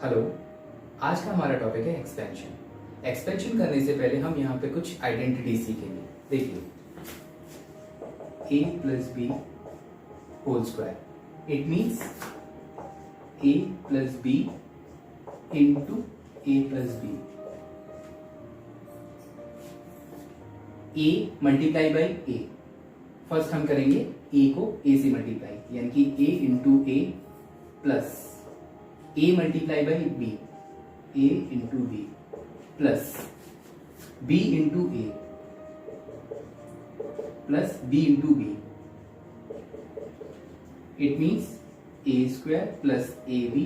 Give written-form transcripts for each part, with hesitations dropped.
Hello. आज का हमारा टॉपिक है एक्सपेंशन। एक्सपेंशन करने से पहले हम यहाँ पे कुछ आइडेंटिटी सीखेंगे। देखिए, a plus B whole square, it means a plus b into a plus B. a multiply by a, first हम करेंगे a को a से मल्टीप्लाई, यानी कि a into a plus a multiply by b, a into b plus b into a plus b into b. It means a square plus a b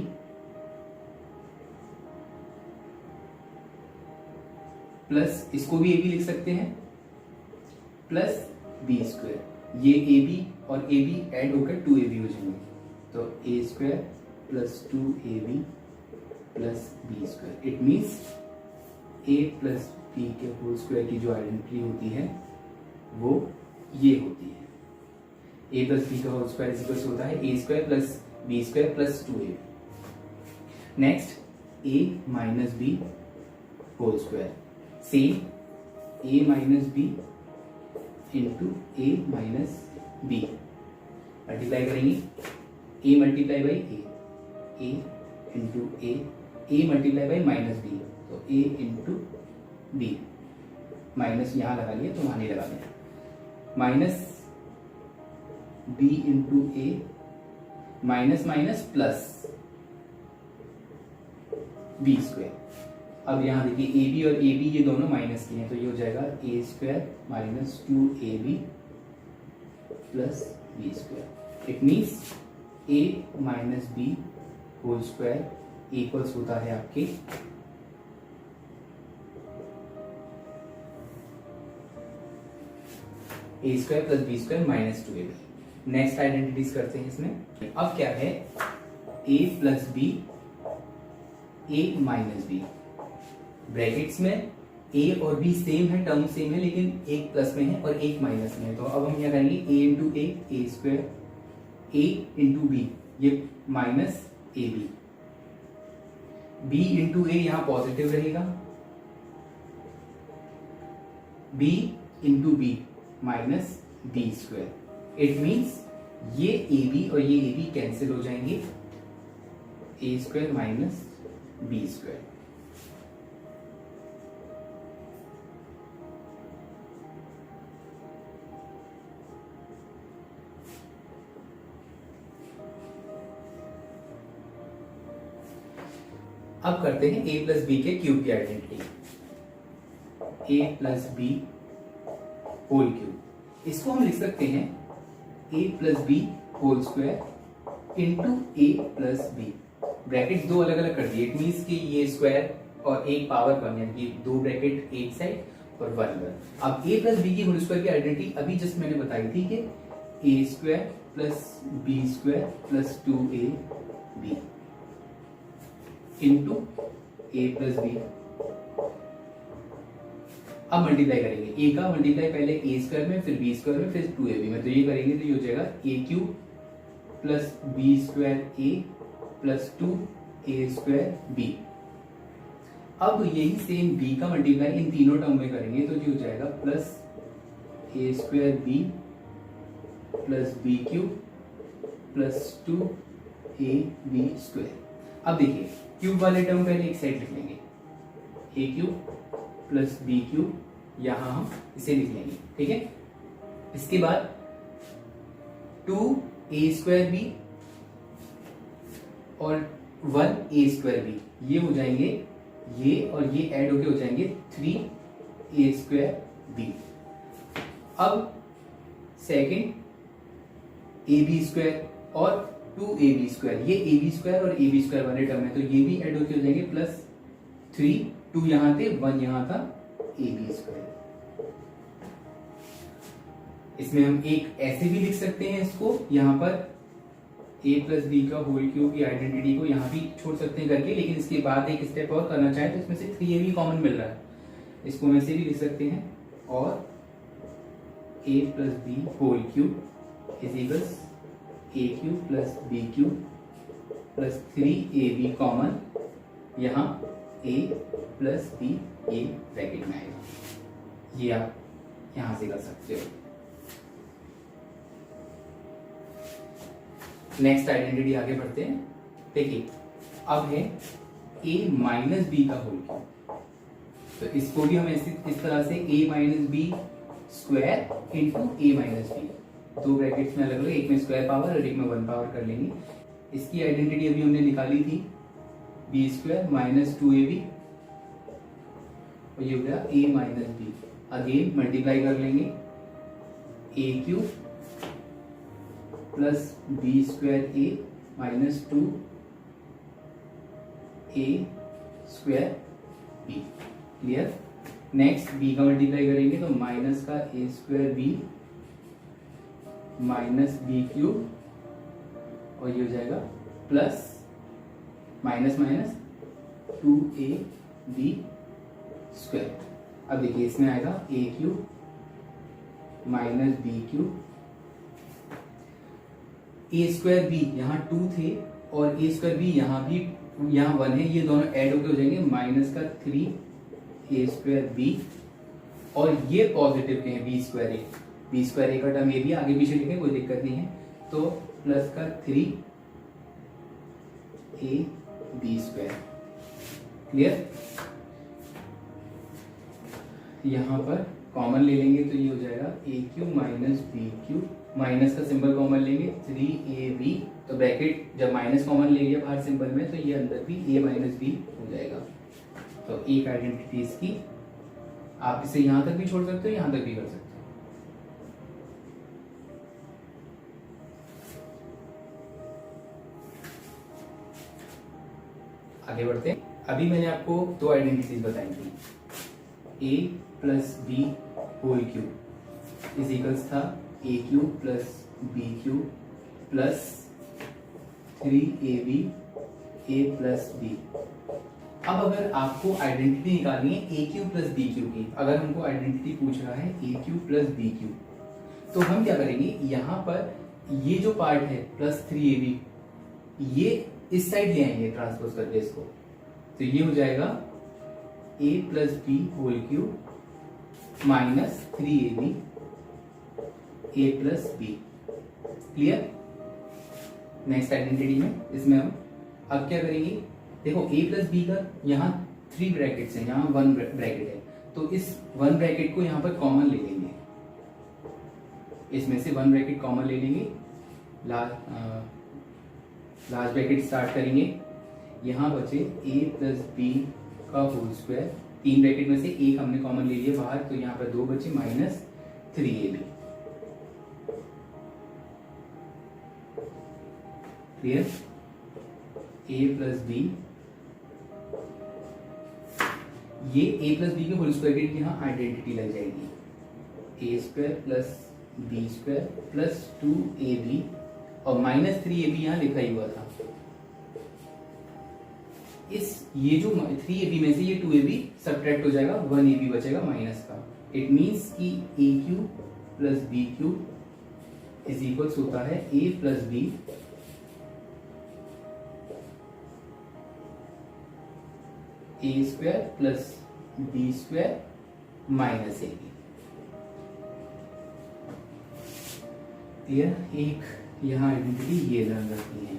plus, इसको भी a b लिख सकते हैं, plus b square. ये a b और a b add होकर 2ab हो जाएंगे, तो a square plus 2ab plus B square. It means a plus B के होल स्क्वायर की जो आइडेंटिटी होती है वो ये होती है, a प्लस बी का होल स्क्वायर इक्वल होता है a square plus B square plus 2ab। Next a minus B whole square, same a minus B into a minus B, multiply करेंगे a multiply by a into a multiply by minus B, तो a into B. Minus यहाँ लगा लिया तो वहां नहीं लगा लिया, minus b into A, minus minus plus B square. अब यहाँ देखिए ए बी और ए बी ये दोनों माइनस के हैं, तो ये हो जाएगा A square minus 2ab plus B square. It means a minus B whole square equals होता है आपके A square plus B square minus 2ab। Next identities करते हैं इसमें। अब क्या है, a plus B, a minus B, brackets में a और b सेम है, टर्म सेम है, लेकिन एक प्लस में है और एक माइनस में है। तो अब हम यहाँ करेंगे a into A square, a into B, ये minus A B, b into A यहाँ पॉजिटिव रहेगा, b into B minus B square. It means ये ए बी और ये ए बी कैंसिल हो जाएंगे, a square minus B square. अब करते हैं a प्लस बी के क्यूब की identity, a plus B whole cube. इसको हम लिख सकते हैं a plus B whole square into a plus b, bracket दो अलग अलग कर दिए। इट मीन्स कि ये स्क्वायर और एक पावर वन, यानी कि दो ब्रैकेट एक साइड और वन वन। अब a प्लस बी की होल स्क्वायर की आइडेंटिटी अभी जस्ट मैंने बताई थी कि a square plus B square plus 2ab into a plus b. अब मल्टीप्लाई करेंगे, ए का मल्टीप्लाई पहले ए स्क्वायर में, फिर बी स्क्वायर में, फिर 2ab में, तो ये करेंगे तो ये हो जाएगा A cube plus B square A plus 2a square B. अब यही सेम b का मल्टीप्लाई इन तीनों टर्म में करेंगे तो ये हो जाएगा plus A square B plus B cube plus 2ab square. अब देखिए क्यूब वाले टर्म पहले एक साइड लिख लेंगे, ए क्यूब प्लस बी क्यूब, यहां हम इसे लिख लेंगे, ठीक है। इसके बाद 2a स्क्वायर बी और 1a स्क्वायर बी, ये हो जाएंगे, ये और ये ऐड होके हो जाएंगे 3a स्क्वायर बी। अब सेकेंड ए बी स्क्वायर और 2ab स्क्वायर, ये ab स्क्वायर और ab स्क्वायर वाले टर्म है, तो ये भी ऐड होके हो जाएंगे प्लस 3, 2 यहां थे 1 यहां था, ab स्क्वायर। इसमें हम एक ऐसे भी लिख सकते हैं इसको, यहां पर a प्लस बी का होल क्यूब की आइडेंटिटी को यहां भी छोड़ सकते हैं करके, लेकिन इसके बाद एक स्टेप और करना चाहे तो इसमें से 3ab कॉमन मिल रहा है, इसको हम ऐसे भी लिख सकते हैं, और a plus B whole cube is equals a cube plus B cube plus 3ab common यहाँ a प्लस b ये ब्रैकेट में आएगा। ये आप यहां से कर सकते हो। नेक्स्ट आइडेंटिटी आगे बढ़ते हैं। देखिए अब है a माइनस बी का होल क्यूब, तो इसको भी हम इस तरह से a minus B square into a minus b, दो ब्रैकेट्स में अलग अलग, एक में स्क्वायर पावर और एक में 1 पावर कर लेंगे। इसकी आइडेंटिटी अभी हमने निकाली थी बी स्क्वायर माइनस 2ab, और ये हो गया a minus b. Again multiply कर लेंगे a cube plus B square a minus 2a square b। Clear. Next b का मल्टीप्लाई करेंगे तो माइनस का a square b minus B cube, और ये हो जाएगा plus minus minus 2ab square. अब देखिए इसमें आएगा a cube minus B cube, a square b यहाँ 2 थे और a स्क्वायर बी यहाँ भी यहाँ 1 है, ये दोनों ऐड होकर हो जाएंगे माइनस का 3a स्क्वायर बी, और ये पॉजिटिव के हैं बी स्क्वायर ए, बी स्क्वायर ए का टर्म ये भी आगे पीछे लिखें कोई दिक्कत नहीं है, तो प्लस का 3a बी स्क्वायर। क्लियर। यहां पर कॉमन ले लेंगे तो ये हो जाएगा a cube minus B cube, minus का सिंबल कॉमन लेंगे 3ab, तो ब्रैकेट जब माइनस कॉमन ले लिया बाहर सिंबल में तो ये अंदर भी a माइनस बी हो जाएगा। तो एक आइडेंटिटी इसकी, आप इसे यहां तक भी छोड़ सकते हो, यहां तक भी कर सकते हो। आगे बढ़ते हैं। अभी मैंने आपको दो आइडेंटिटीज बताई थी, a plus B whole cube is equals था a cube plus B cube plus 3ab a plus b. अब अगर आपको आइडेंटिटी निकालनी है a cube plus B cube की, अगर हमको आइडेंटिटी पूछ रहा है a cube plus B cube, तो हम क्या करेंगे, यहाँ पर ये जो पार्ट है प्लस 3ab ये इस साइड ले आएंगे ट्रांसपोज करके इसको, तो ये हो जाएगा a plus B whole cube minus 3ab a plus b. Clear. Next identity में इसमें हम अब क्या करेंगे, देखो a प्लस बी का यहाँ 3 ब्रैकेट्स हैं, यहाँ 1 ब्रैकेट है, तो इस 1 ब्रैकेट को यहाँ पर कॉमन ले लेंगे, इसमें से 1 ब्रैकेट कॉमन ले लेंगे, लास्ट ब्रैकेट स्टार्ट करेंगे, यहाँ बचे a प्लस बी का होल स्क्वायर, 3 ब्रैकेट में से एक हमने कॉमन ले लिया बाहर, तो यहाँ पर 2 बचे minus 3ab। Clear. a plus b, ये a प्लस बी के होल स्क्वायर की यहाँ आइडेंटिटी लग जाएगी, a square plus B square plus 2ab, और माइनस 3ab यहाँ लिखा ही हुआ था। इस ये जो 3ab में से ये 2ab सब्ट्रैक्ट हो जाएगा, 1ab बचेगा माइनस का। इट मीन्स कि a cube plus B cube is equals होता है a plus B a square plus B square minus ab। Clear. एक यहाँ आइडेंटिटी ये ध्यान रखनी है।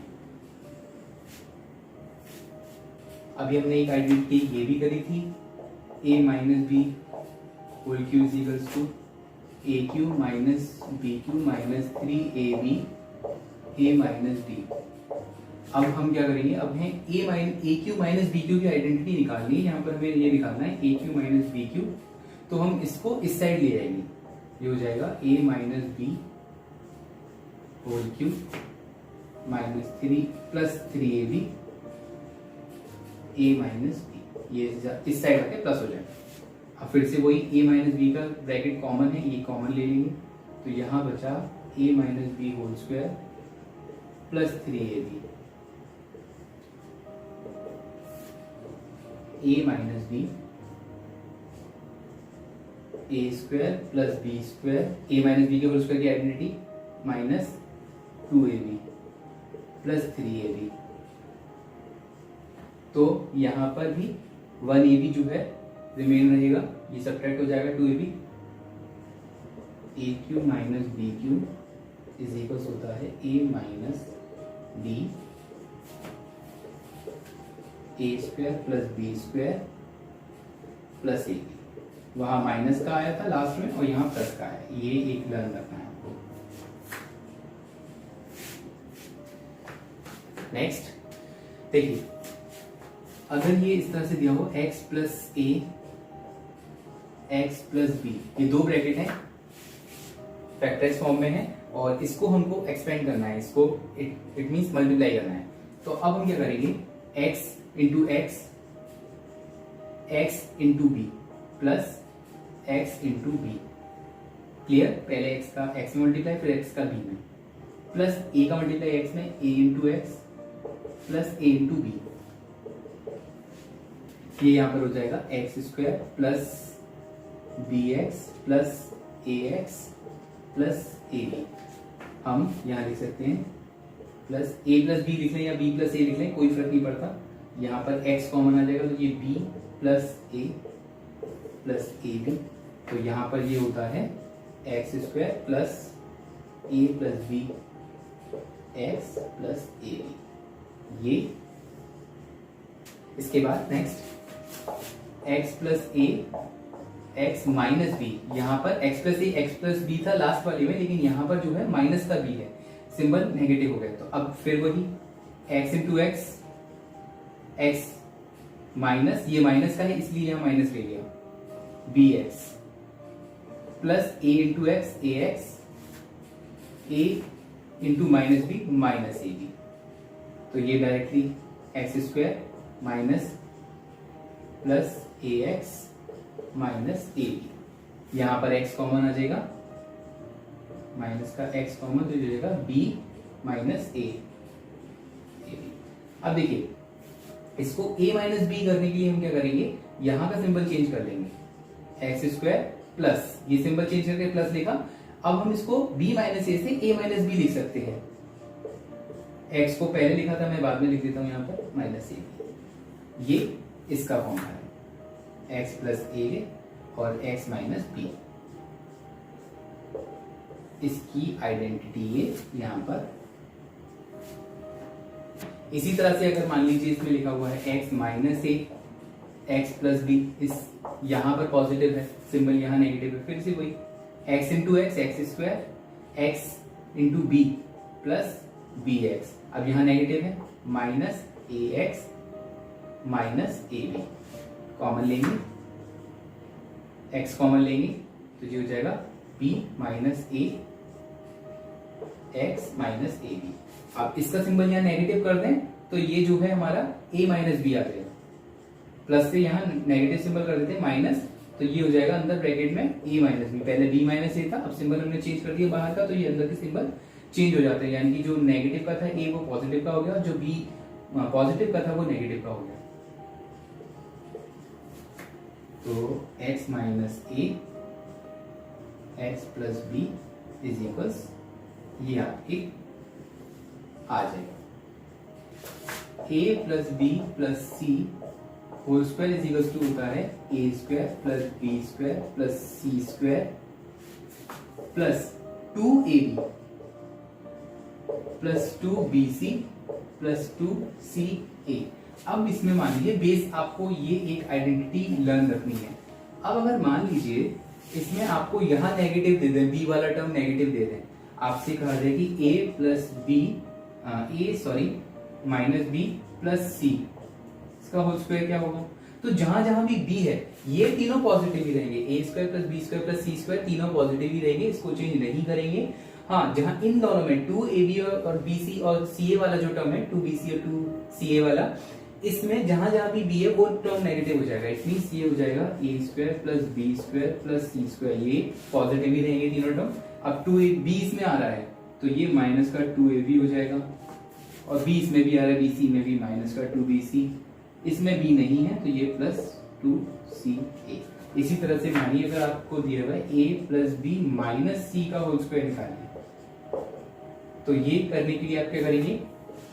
अभी हमने एक आइडेंटिटी ये भी करी थी, a minus B whole cube is equals to a cube minus B cube minus 3ab a minus b. अब हम क्या करेंगे, अब हमें a cube minus B cube की आइडेंटिटी निकालनी है, यहाँ पर हमें ये निकालना है a cube minus B cube, तो हम इसको इस साइड ले जाएंगे, ये हो जाएगा a minus B whole cube minus 3 plus 3ab a minus b, ये इस साइड आके प्लस हो जाएगा। अब फिर से वही a माइनस बी का ब्रैकेट कॉमन है, ये कॉमन ले लेंगे, तो यहाँ बचा a minus B whole square plus 3ab a minus b a square plus B square, a minus B के होल स्क्वायर की identity minus 2ab plus 3ab। तो यहाँ पर भी 1ab जो है रिमेन रहेगा, ये सब्ट्रैक्ट हो जाएगा 2ab। A cube minus b cube is equals होता है a minus b a square plus B square plus a b. वहां माइनस का आया था लास्ट में और यहाँ प्लस का आया, ये एक लर्न रखना है आपको। नेक्स्ट देखिए, अगर ये इस तरह से दिया हो x plus a x plus b, ये दो ब्रैकेट है, फैक्टराइज फॉर्म में है और इसको हमको एक्सपेंड करना है, इसको इट मींस मल्टीप्लाई करना है। तो अब हम क्या करेंगे, x into x, x into b plus x into b. Clear, पहले x का x में मल्टीप्लाई फिर x का b में, प्लस a का मल्टीप्लाई x में a into x plus a into B. ये यहां पर हो जाएगा x square plus b x plus a x plus a b. हम यहां लिख सकते हैं प्लस ए प्लस बी लिख लें या बी प्लस ए लिख लें, कोई फर्क नहीं पड़ता। यहाँ पर x कॉमन आ जाएगा तो ये b plus a plus a b. तो यहाँ पर ये होता है x square plus a plus b x plus a b. ये इसके बाद next x plus a x minus b. यहाँ पर x plus a x plus b था लास्ट वाले में, लेकिन यहाँ पर जो है माइनस का b है, सिंबल नेगेटिव हो गया। तो अब फिर वही x into x, x minus, ये माइनस का है इसलिए यहाँ माइनस ले लिया, b x plus a into x, a x, a into minus b minus A b. तो ये directly x square minus plus a x minus A b. यहां पर x कॉमन आ जाएगा, माइनस का x कॉमन तो हो जाएगा b माइनस ए b. अब देखिए, इसको a माइनस बी करने के लिए हम क्या करेंगे, यहां का सिंबल चेंज कर लेंगे, एक्स स्क्वायर प्लस, ये सिंबल चेंज करके प्लस लिखा। अब हम इसको b माइनस ए से a माइनस बी लिख सकते हैं। x को पहले लिखा था, मैं बाद में लिख देता हूं यहाँ पर माइनस ए बी। ये इसका फॉर्मूला है, x प्लस ए और x माइनस बी। इसकी आइडेंटिटी है यहां पर। इसी तरह से अगर मान लीजिए इसमें लिखा हुआ है x माइनस ए एक्स प्लस बी, इस यहां पर पॉजिटिव है, सिंबल यहां नेगेटिव है, फिर से वही x into x, x square, x into b plus b x. अब यहां नेगेटिव है, माइनस ए एक्स माइनस ए बी। कॉमन लेंगे, x कॉमन लेंगे तो ये हो जाएगा b माइनस ए एक्स माइनस ए बी। अब इसका सिंबल यहाँ नेगेटिव कर दें तो ये जो है हमारा a माइनस बी आ जाएगा, प्लस से यहाँ नेगेटिव सिंबल कर देते हैं माइनस, तो ये हो जाएगा अंदर ब्रैकेट में a माइनस बी। पहले b माइनस ए था, अब सिंबल हमने चेंज कर दिया बाहर का, तो ये अंदर के सिंबल चेंज हो जाते हैं, यानी कि जो नेगेटिव का था a वो पॉजिटिव का हो गया और जो b पॉजिटिव का था वो नेगेटिव का हो गया। तो x minus A x plus B is equals, ये आपके आ जाएगा a plus B plus C whole square is equals to होता है A square plus B square plus C square plus 2ab plus 2bc plus 2ca। अब इसमें मान लीजिए बेस आपको ये एक आइडेंटिटी लर्न रखनी है। अब अगर मान लीजिए इसमें आपको यहाँ नेगेटिव दे दें, बी वाला टर्म नेगेटिव दे दें, आपसे कहा जाए कि a plus B minus B plus C, इसका होल स्क्वायर क्या होगा। तो जहां जहां भी b है ये तीनों पॉजिटिव ही रहेंगे, a square plus B square plus C square तीनों पॉजिटिव ही रहेंगे, इसको चेंज नहीं करेंगे। हाँ, जहां इन दोनों में 2ab और bc और ca वाला जो टर्म है 2bc और 2ca वाला, इसमें जहां जहां भी b है वो टर्म नेगेटिव हो जाएगा। इट मींस ये हो जाएगा a square plus B square plus C square, ये पॉजिटिव ही रहेंगे तीनों टर्म। अब 2b इसमें आ रहा है तो ये माइनस का 2ab हो जाएगा, और b इसमें भी आ रहा है, bc में भी माइनस का 2bc, इसमें b नहीं है तो ये प्लस 2ca। इसी तरह से मानिए अगर आपको दिया हुआ है a प्लस बी माइनस सी का होल स्क्वायर निकालिए, तो ये करने के लिए आप क्या करेंगे,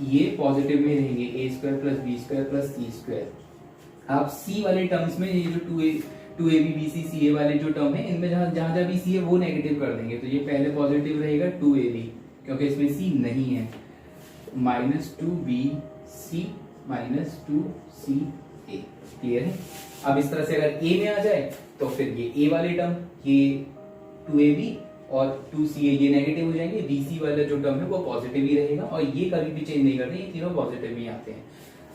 ये पॉजिटिव में रहेंगे, A square plus B square plus C square. आप सी वाले टर्म्स में ये जो two A B B C C A वाले जो टर्म है इनमें जहां जहां भी सी है वो नेगेटिव कर देंगे, तो ये पहले पॉजिटिव रहेगा टू ए बी क्योंकि इसमें सी नहीं है, minus two B C minus two C A. Clear है? अब इस तरह से अगर ए में आ जाए तो फिर ये ए वाले टर्म ये टू ए बी और टू सी ए ये नेगेटिव हो जाएंगे, बी सी वाला जो टर्म है वो पॉजिटिव ही रहेगा और ये कभी भी चेंज नहीं करते, ये तीनों पॉजिटिव ही आते हैं।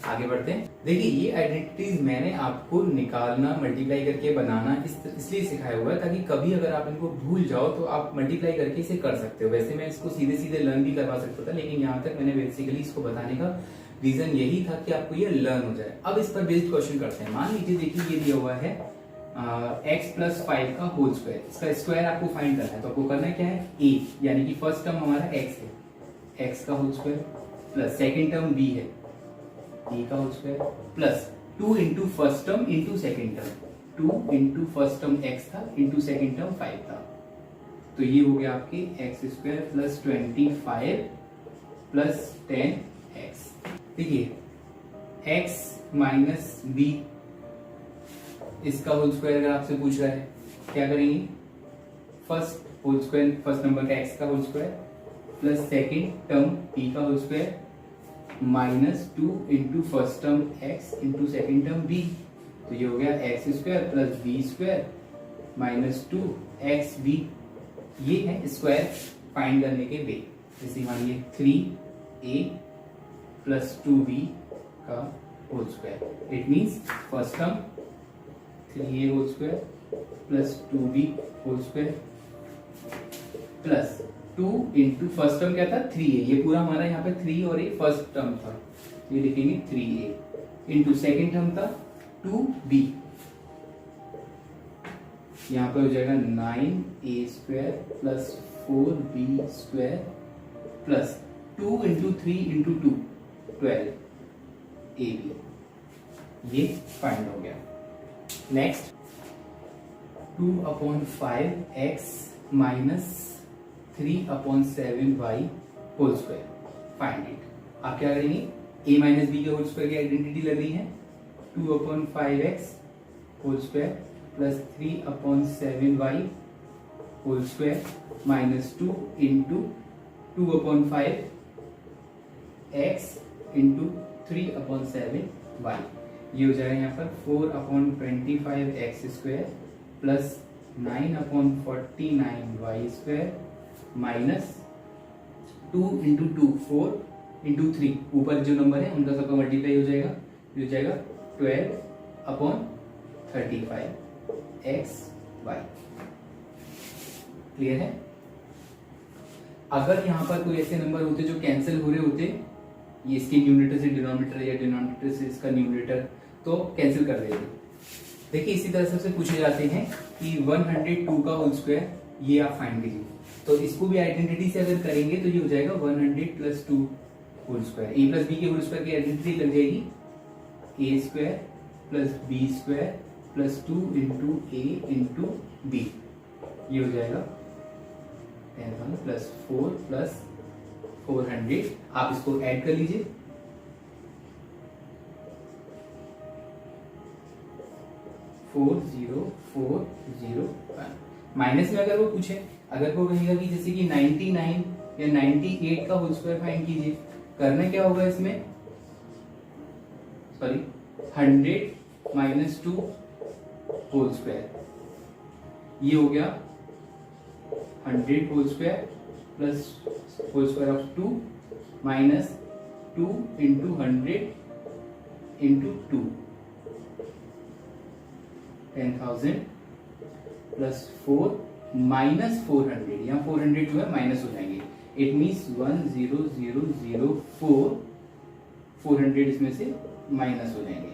आगे बढ़ते हैं। देखिए ये आइडेंटिटीज मैंने आपको निकालना मल्टीप्लाई करके बनाना इसलिए सिखाया हुआ है ताकि कभी अगर आप इनको भूल जाओ तो आप मल्टीप्लाई करके इसे कर सकते हो। वैसे मैं इसको सीधे सीधे लर्न भी करवा सकता था, लेकिन यहाँ तक मैंने बेसिकली इसको बताने का रीजन यही था कि आपको ये लर्न हो जाए। अब इस पर बेस्ड क्वेश्चन करते हैं। मान लीजिए देखिए ये दिया हुआ है x प्लस 5 का होल स्क्वायर, इसका स्क्वायर आपको फाइंड करना है, तो आपको करना क्या है a यानी कि फर्स्ट टर्म हमारा x है, x का whole square plus second term b है, b का whole square plus 2 into first term into second term, 2 into first term x था इंटू सेकेंड टर्म 5 था, तो ये हो गया आपके x square plus 25 plus 10x। देखिए x माइनस b इसका होल स्क्वायर अगर आपसे पूछ रहा है क्या करेंगे, first whole square first number का x का whole square plus second term p का whole square minus 2 into first term x into second term b, तो ये हो गया x square plus B square minus 2xb। ये है स्क्वायर फाइंड करने के वे। जैसे मानिए 3a प्लस 2b का whole square, it means first term 3a whole square plus 2b whole square plus 2 into first term क्या था 3a, ये पूरा हमारा यहाँ पे 3 और a फर्स्ट टर्म था, ये लिखेंगे 3a इंटू सेकेंड टर्म था 2b, यहाँ पे हो जाएगा 9a square plus 4b square plus 2 into 3 into 2 12ab। ये फाइंड हो गया। Next 2/5x minus 3/7y whole square find it. आप क्या करेंगे, a माइनस बी के होल स्क्वायर की आइडेंटिटी लग रही है 2/5x whole square plus 3/7y whole square minus 2 into 2/5x into 3/7y, ये हो जाएगा यहाँ पर 4/25x square plus 9/49y square minus 2 into 2 4 into 3, ऊपर जो नंबर है उनका सबका मल्टीप्लाई हो जाएगा, हो जाएगा 12/35xy। क्लियर है? अगर यहां पर कोई ऐसे नंबर होते जो कैंसिल हो रहे होते, ये इसके न्यूमरेटर से डिनोमिनेटर या डिनोमिनेटर से इसका न्यूमरेटर, तो कैंसिल कर देते। देखिए इसी तरह से पूछे जाते हैं कि 102 का होल स्क्वायर ये आप फाइंड कीजिए, तो इसको भी आइडेंटिटी से अगर करेंगे तो ये हो जाएगा 100 plus 2 whole square, A plus B के होल स्क्वायर की आइडेंटिटी लग जाएगी A square plus B square plus 2 into A into B, ये हो जाएगा 10 प्लस 4 प्लस 400। आप इसको ऐड कर लीजिए, माइनस में अगर वो पूछे, अगर वो कहेगा कि जैसे कि 99 या 98 का होल स्क्वायर फाइंड कीजिए, करना क्या होगा इसमें, सॉरी 100 माइनस 2 होल स्क्वायर, ये हो गया 100 whole square plus whole square of 2 minus 2 into 100 into 2, 10,000 plus 4 minus 400, यहाँ 400 जो है माइनस हो जाएंगे, इट मीन्स 10004, 400 इसमें से माइनस हो जाएंगे।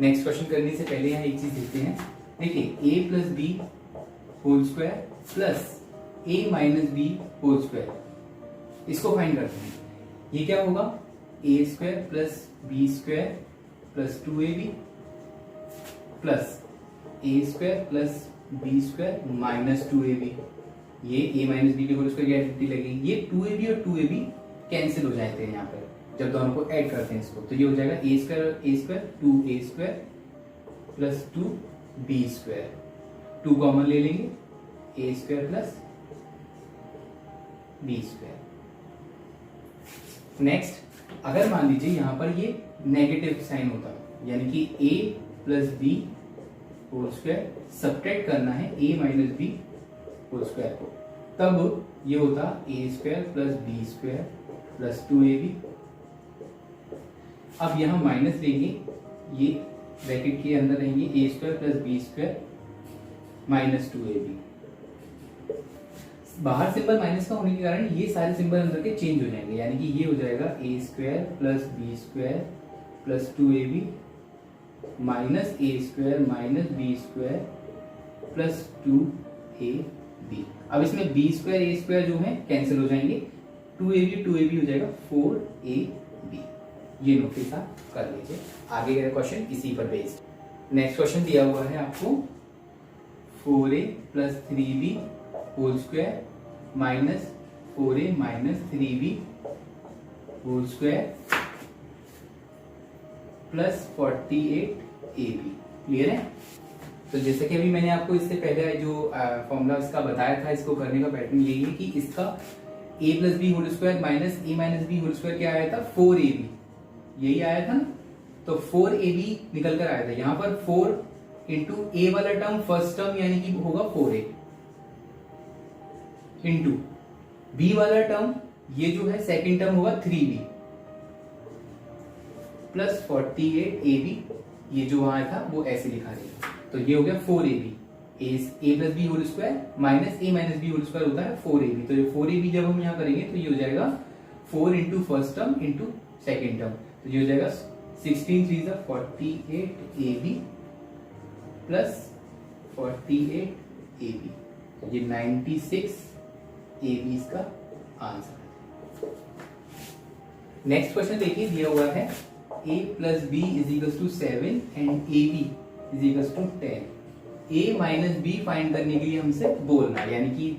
नेक्स्ट क्वेश्चन करने से पहले यहाँ एक चीज देखते हैं। देखिए a plus B whole square plus a minus B whole square, इसको फाइंड करते हैं। ये क्या होगा, a square plus B square plus 2ab plus A square plus B square minus 2ab, ये a माइनस बी के होल स्क्वायर की identity लगेगी। ये 2ab और 2ab कैंसिल हो जाते हैं यहाँ पर जब दोनों को ऐड करते हैं इसको, तो ये हो जाएगा a square 2a square plus 2b square, 2 common ले लेंगे, a square plus b square. Next, अगर मान लीजिए यहाँ पर ये नेगेटिव साइन होता है, यानी कि a plus B whole square subtract करना है a minus B whole square को, तब ये होता a square plus B square plus 2ab। अब यहाँ माइनस लेंगे, ये ब्रैकेट के अंदर रहेंगे a square plus B square minus 2ab। बाहर सिंबल माइनस का होने के कारण ये सारे सिंबल अंदर के चेंज हो जाएंगे, यानी कि ये हो जाएगा a square plus B square plus 2ab minus a square minus B square plus 2ab। अब इसमें b स्क्वायर a स्क्वायर जो है कैंसिल हो जाएंगे, 2ab हो जाएगा 4ab। ये नोट के साथ कर लीजिए। आगे का क्वेश्चन इसी पर बेस्ड। नेक्स्ट क्वेश्चन दिया हुआ है आपको 4a plus 3b whole square minus 4a minus 3b whole square plus 48ab। Clear है? तो जैसे कि अभी मैंने आपको इससे पहले जो फॉर्मूला इसका बताया था, इसको करने का पैटर्न यही है कि इसका a plus B whole square minus a minus B whole square क्या आया था, 4ab, यही आया था ना। तो 4ab निकल कर आया था, यहाँ पर 4 इंटू a वाला टर्म फर्स्ट टर्म यानी कि होगा 4a इंटू b वाला टर्म ये जो है सेकंड टर्म होगा 3b प्लस 48ab, ये जो वहां था वो ऐसे लिखा रहेगा। तो ये हो गया 4ab, a plus B whole square minus a minus B whole square होता है 4ab। तो ये 4ab जब हम यहाँ करेंगे तो ये हो जाएगा 4 into first term into second term, तो ये हो जाएगा 16 3 48ab प्लस 48ab, तो ये 96ab इसका आंसर है। नेक्स्ट क्वेश्चन देखिए, दिया हुआ है a plus B is equals to 7 and ab is equals to 10। a minus B find करने के लिए हमसे बोलना है, यानी कि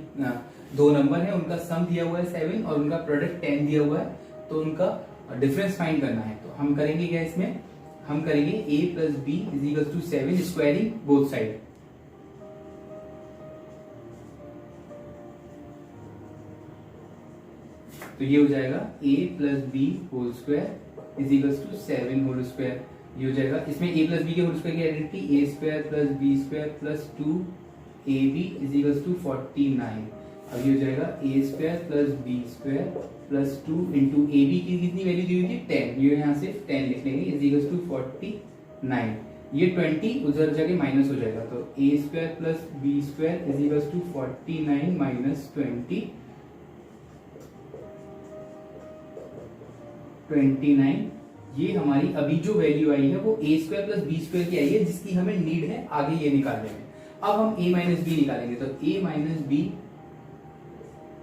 दो नंबर है, उनका सम दिया हुआ है 7 और उनका प्रोडक्ट 10 दिया हुआ है, तो उनका डिफरेंस फाइंड करना है। तो हम करेंगे क्या, इसमें हम करेंगे a plus B is equals to 7 squaring both side. तो ये हो जाएगा a plus B whole square is equals to 7 whole square, ये हो जाएगा। इसमें a प्लस बी के होल स्क्वायर की identity a square plus B square plus 2ab is equals to 49। अब ये हो जाएगा a square plus B square plus 2 into ab की कितनी वैल्यू दी हुई थी 10, ये यहाँ से 10 लिख लेंगे इज इक्वल्स टू 49। ये 20 उधर जगह माइनस हो जाएगा, तो a square plus B square is equals to 49 minus 29। ये हमारी अभी जो वैल्यू आई है वो a square plus B square की आई है, जिसकी हमें नीड है आगे ये निकालने में। अब हम a माइनस बी निकालेंगे, तो a माइनस बी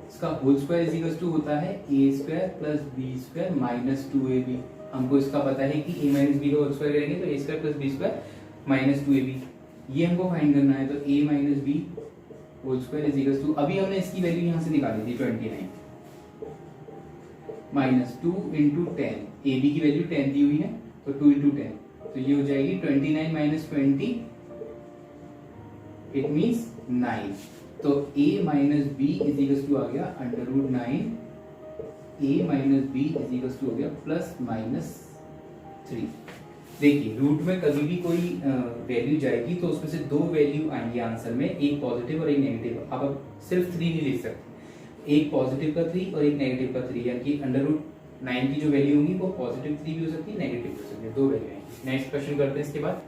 इसका whole square is equal to होता है a square plus B square minus 2ab। हमको इसका पता है कि a माइनस बी का होल स्क्वायर करेंगे तो a square plus B square minus 2ab, ये हमको फाइंड करना है। तो a minus B whole square is equal to, अभी हमने इसकी वैल्यू यहाँ से निकाली थी 29 माइनस 2 इंटू 10, ए बी की वैल्यू 10 दी हुई है तो 2 इंटू 10, तो ये हो जाएगी 29 माइनस 20, इट मीन्स 9। तो a minus B is equal to आ गया under root 9, a minus B is equal to हो गया प्लस माइनस 3। देखिए रूट में कभी भी कोई वैल्यू जाएगी तो उसमें से दो वैल्यू आएंगी आंसर में, एक पॉजिटिव और एक नेगेटिव। अब आप सिर्फ 3 नहीं लिख सकते, एक पॉजिटिव का 3 और एक नेगेटिव का 3, यानी कि अंडर रूट 9 की जो वैल्यू होगी वो पॉजिटिव 3 भी हो सकती है, नेगेटिव भी हो सकती है, दो वैल्यू आएंगी। नेक्स्ट क्वेश्चन करते हैं इसके बाद।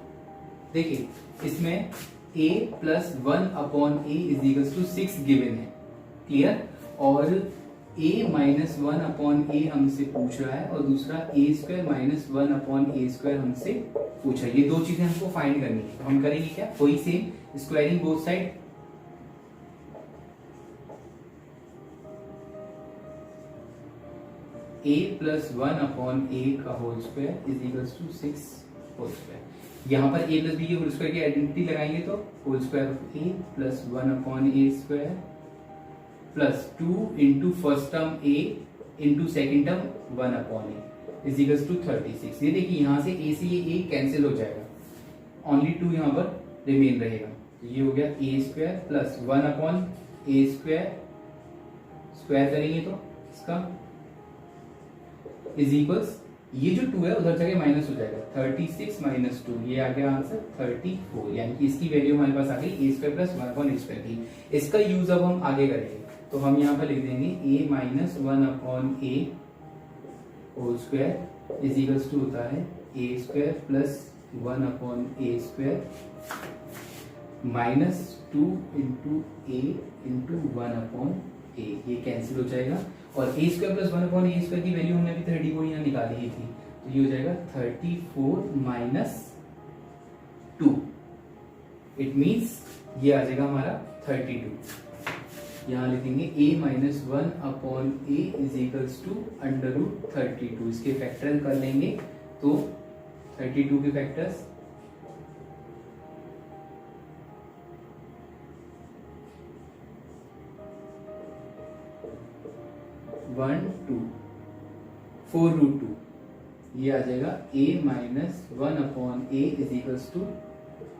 देखिए इसमें a plus 1 upon A is equal to 6 given है, क्लियर। और a माइनस 1 अपॉन ए हमसे पूछ रहा है और दूसरा a square minus 1 upon A square हमसे पूछा है। ये दो चीजें हमको फाइंड करनी है, तो हम करेंगे क्या, वही same squaring both side. a plus 1 upon A का whole square is equal to 6 whole square. यहाँ पर a प्लस बी के होल स्क्वायर की आइडेंटिटी लगाएंगे तो whole square of a plus 1/a² plus 2 into first term a into second term 1/a is equals to 36। ये देखिए यहाँ से a से ये a कैंसिल हो जाएगा, ओनली 2 यहाँ पर रिमेन रहेगा। तो ये हो गया a² प्लस 1/a² स्क्वायर करेंगे तो इसका इज इक्वल्स, ये जो 2 है उधर जाके माइनस हो जाएगा, 36 माइनस 2, ये आ गया आंसर 34। यानी कि इसकी वैल्यू हमारे पास आ गई a² प्लस 1/a² की। इसका यूज अब हम आगे करेंगे, तो हम यहाँ पर लिख देंगे a minus 1/a whole square is equals to होता है a² plus 1/a² minus 2 into a into 1/a, ये कैंसिल हो जाएगा। और a² प्लस 1/a² की वैल्यू हमने अभी 30 को यहाँ निकाली ही थी, तो ये हो जाएगा 34 माइनस 2, इट मीन्स ये आ जाएगा हमारा 32। यहाँ लिखेंगे a minus 1/a is equals to √32। इसके फैक्टराइज कर लेंगे तो 32 के फैक्टर्स 1 2 4√2, ये आ जाएगा a minus 1/a is equals to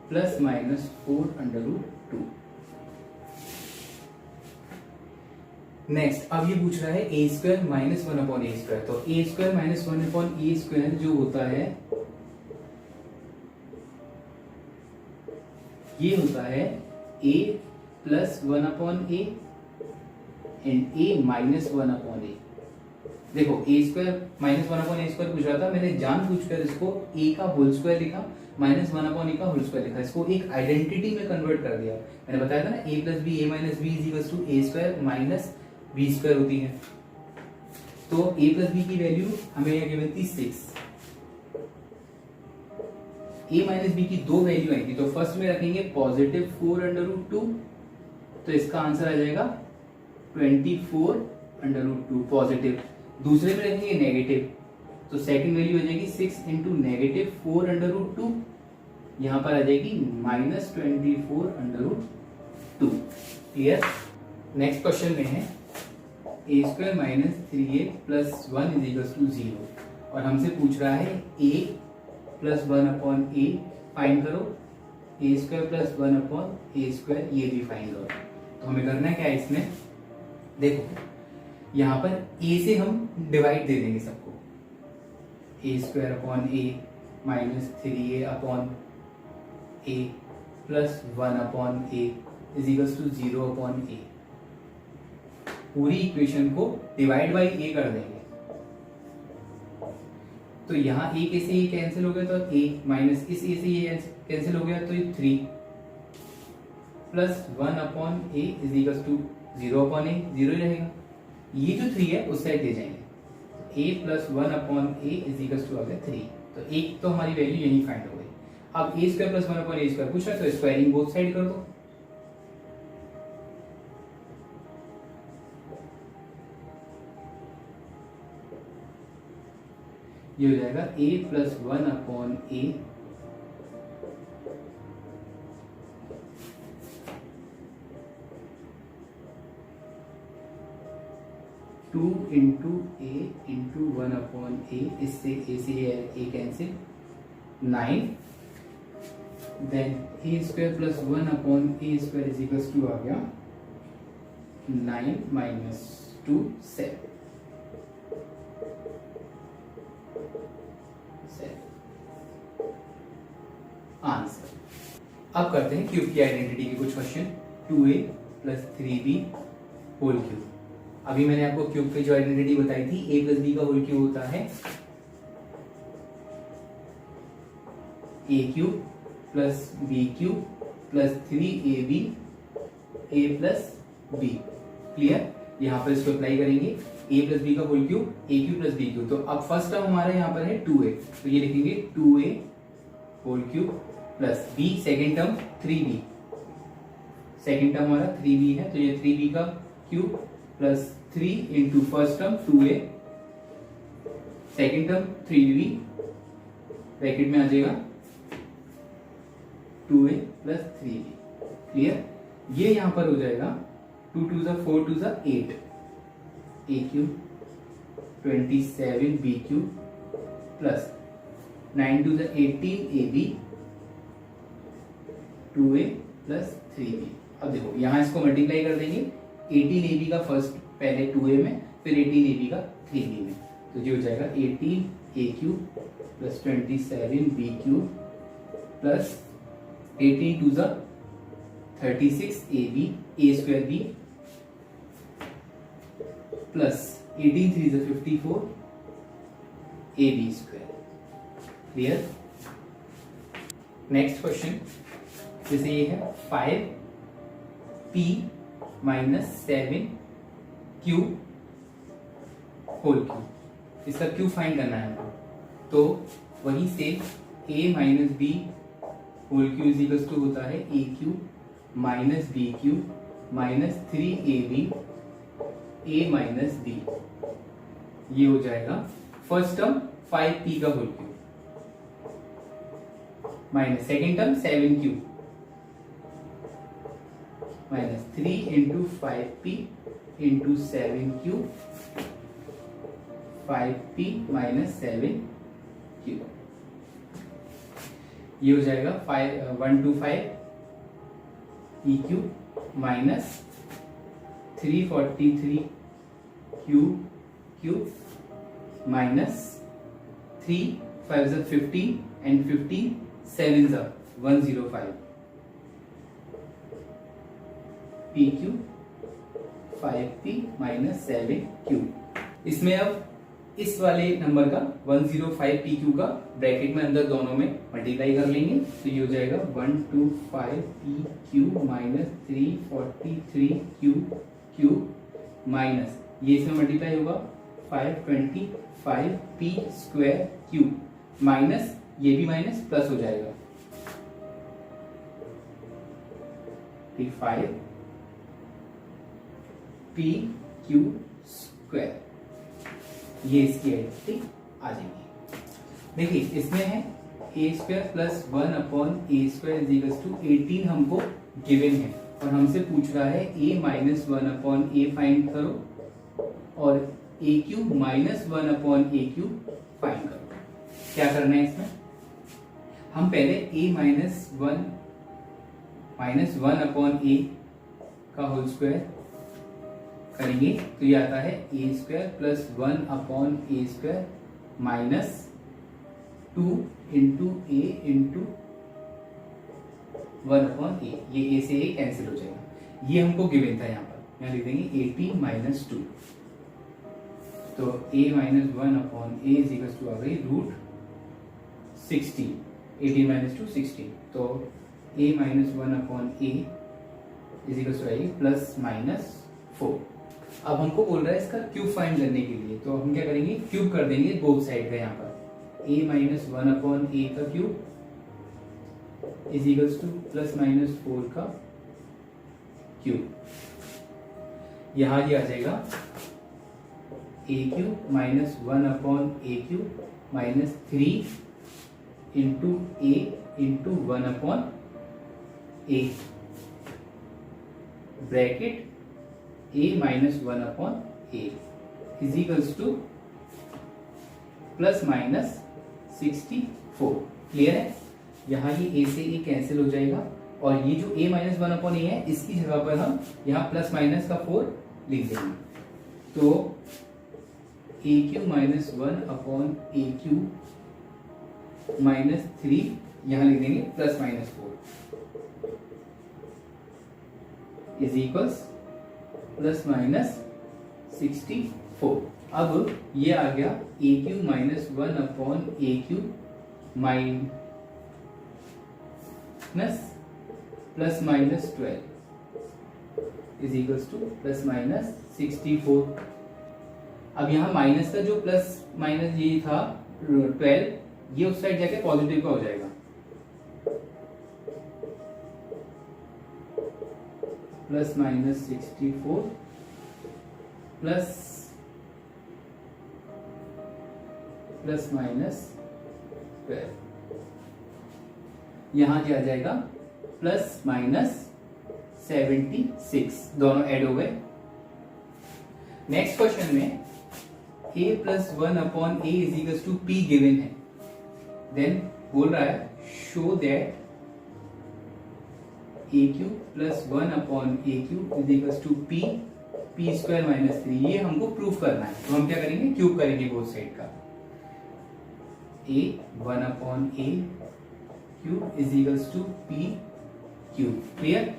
plus minus 4√2। Next अब ये पूछ रहा है a² माइनस 1/a², तो a² माइनस 1/a² जो होता है ये होता है a plus 1/a and a minus 1/a। देखो a² माइनस 1/a² पूछ रहा था, मैंने जानबूझकर इसको a का होल स्क्वायर लिखा, माइनस 1/a का होल स्क्वायर लिखा, इसको एक आइडेंटिटी में कन्वर्ट कर दिया। मैंने बताया था ना a plus B, a minus B is equals to a² minus b² होती है। तो a प्लस बी की वैल्यू हमें यहाँ गिवन थी 6, a माइनस बी की दो वैल्यू आई थी, तो फर्स्ट में रखेंगे पॉजिटिव 4√2, तो इसका आंसर आ जाएगा 24√2 पॉजिटिव। दूसरे में रखेंगे नेगेटिव, तो सेकंड वैल्यू हो जाएगी 6 इंटू नेगेटिव 4√2, यहां पर आ जाएगी माइनस 24√2। क्लियर। नेक्स्ट क्वेश्चन में है a² minus 3a plus 1 is equal to 0 और हमसे पूछ रहा है a प्लस 1/a फाइंड करो, a² प्लस 1/a², ये भी फाइंड करो। तो हमें करना क्या है इसमें, देखो यहां पर a से हम डिवाइड दे देंगे सबको, a² minus 3a plus 1/a is equal to 0/a। पूरी इक्वेशन को डिवाइड बाई a कर देंगे, तो यहाँ a के से ये कैंसिल हो गया, तो a माइनस इस a से ये कैंसिल हो गया, तो ये 3 plus 1/a is equal to 0/a, 0 ही रहेगा। ये जो 3 है उस साइड ले जाएंगे, a plus 1/a is equal to आ गया 3, तो एक तो हमारी वैल्यू यही फाइंड हो गई। अब a² प्लस 1/a² पूछ रहा है, तो स्क्वायरिंग बोथ साइड कर दो, ये हो जाएगा a plus 1/a 2 into a into 1/a, इससे a से a cancel 9, then a² plus 1/a² is equal to आ गया 9 माइनस 2 7। आंसर। अब करते हैं क्यूब की आइडेंटिटी के कुछ question. 2a plus 3b whole cube. अभी मैंने आपको क्यूब की जो आइडेंटिटी बताई थी, a प्लस बी का होल क्यूब होता है a³ plus b³ plus 3ab a plus b। Clear. यहाँ पर इसको अप्लाई करेंगे, a प्लस बी का whole cube a³ plus b³। तो अब फर्स्ट टर्म हमारा यहाँ पर है 2a, तो ये लिखेंगे 2a whole cube plus b, second term 3b, second term हमारा 3b है, तो ये 3b का cube plus 3 into first term 2a, second term 3b, bracket में आ जाएगा 2a प्लस 3b। क्लियर? ये यहां पर हो जाएगा 2 2 ज़ा 4 2 ज़ा 8 a cube 27 b cube plus 9 2 ज़ा 18 ab 2a प्लस 3b। अब देखो यहां इसको मल्टीप्लाई कर देंगे 18 ab का फर्स्ट पहले 2a में, फिर 18 ab का 3b में, तो ये हो जाएगा 18 a cube plus 27 b cube plus 18 2 ज़ा 36 ab a square b plus 18 3 ज़ा 54 ab square. Clear? Next question, जैसे ये है 5p minus 7 q whole cube, इसका क्यूब फाइंड करना है हमको। तो वहीं से a minus B whole cube is equal to होता है a cube minus B cube minus 3ab a minus b। ये हो जाएगा फर्स्ट टर्म 5p का whole cube minus second term 7q minus 3 into 5p into 7q 5p minus 7q। ये हो जाएगा 125 e cube minus 343 cube minus 3 5 ज़ा 15 and 15 7 ज़ा 105 p cube 5p minus 7q। इसमें अब इस वाले नंबर का 105 पी क्यू का ब्रैकेट में अंदर दोनों में मल्टीप्लाई कर लेंगे, तो ये हो जाएगा 125 P Q minus 343 Q cube minus ये इसमें मल्टीप्लाई होगा 525 पी स्क्वायर क्यूब माइनस ये भी माइनस प्लस हो जाएगा 5 पी क्यू स्क्वायर। ये इसकी आइडेंटिटी आ जाएगी। देखिए इसमें है A square plus 1 upon A square is equal to 18 हमको गिवन है और हमसे पूछ रहा है A minus 1 upon A find करो और A cube minus 1 upon A cube find करो। क्या करना है इसमें? हम पहले ए माइनस 1 अपॉन ए का होल स्क्वायर करेंगे, तो ये आता है A square plus 1 upon A square minus 2 into A into 1 upon ए। ये ए से ए कैंसिल हो जाएगा। ये हमको गिवन था, यहाँ लिख देंगे 18 माइनस 2, तो a minus 1 upon A is equal to आ गई रूट 16। 18 माइनस 2 16, तो a minus 1 upon A is equal to आएगी प्लस माइनस 4। अब हमको बोल रहा है इसका क्यूब फाइंड करने के लिए, तो हम क्या करेंगे क्यूब कर देंगे बोथ साइड का। यहाँ पर a माइनस 1 अपॉन ए का cube is equal to plus minus 4 का क्यूब। यहाँ ये आ जाएगा a cube minus 1 upon A cube minus 3 into A into 1 upon A bracket a minus 1 upon A is equals to plus minus 64। Clear है? यहाँ ये a से a cancel हो जाएगा और ये जो a माइनस 1 अपॉन ए है इसकी जगह पर हम यहाँ प्लस माइनस का 4 लिख देंगे, तो a cube minus 1 upon A cube minus 3 यहाँ लिख देंगे plus minus 4 is equals plus minus 64। अब ये आ गया A cube minus 1 upon A cube minus plus minus 12 is equals to plus minus 64। अब यहाँ माइनस का जो प्लस माइनस ये था 12, ये उस साइड जाके पॉजिटिव का हो जाएगा, प्लस माइनस 64 प्लस माइनस 12। यहां क्या आ जाएगा प्लस माइनस 76 दोनों ऐड हो गए। नेक्स्ट क्वेश्चन में a plus 1 upon A is equal to P given है, देन बोल रहा है show that A Q plus 1 upon A Q is equal to P square minus 3। ये हमको प्रूफ करना है, तो हम क्या करेंगे, क्यूब करेंगे बोथ साइड का। a 1 upon A cube is equal to P cube. Clear,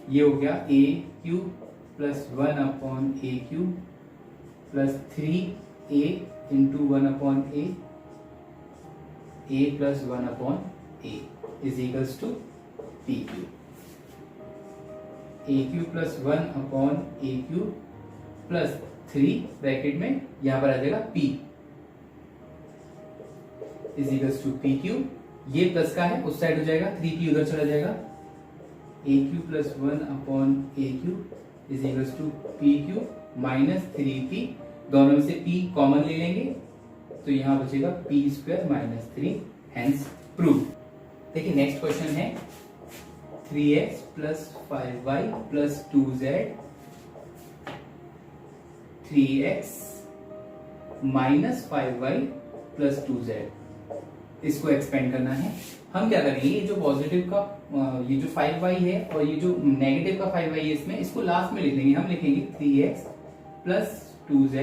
ये हो गया A cube plus 1 upon A cube plus 3a into 1 upon A plus 1 upon A is equals to P cube. A cube plus 1 upon A cube plus 3 bracket में यहां पर आ जाएगा p is equals to P cube. ये plus का है, उस side हो जाएगा, 3p उधर चला जाएगा। A cube plus 1 upon A cube is equals to P cube minus 3p, दोनों में से p कॉमन ले लेंगे तो यहां बचेगा p square minus 3, hence prove. देखिए नेक्स्ट क्वेश्चन है 3x plus 5y plus 2z 3x minus 5y plus 2z, इसको एक्सपेंड करना है। हम क्या करेंगे, ये जो पॉजिटिव का ये जो 5y है और ये जो नेगेटिव का 5y है, इसमें इसको लास्ट में लिख देंगे। हम लिखेंगे 3x plus 2z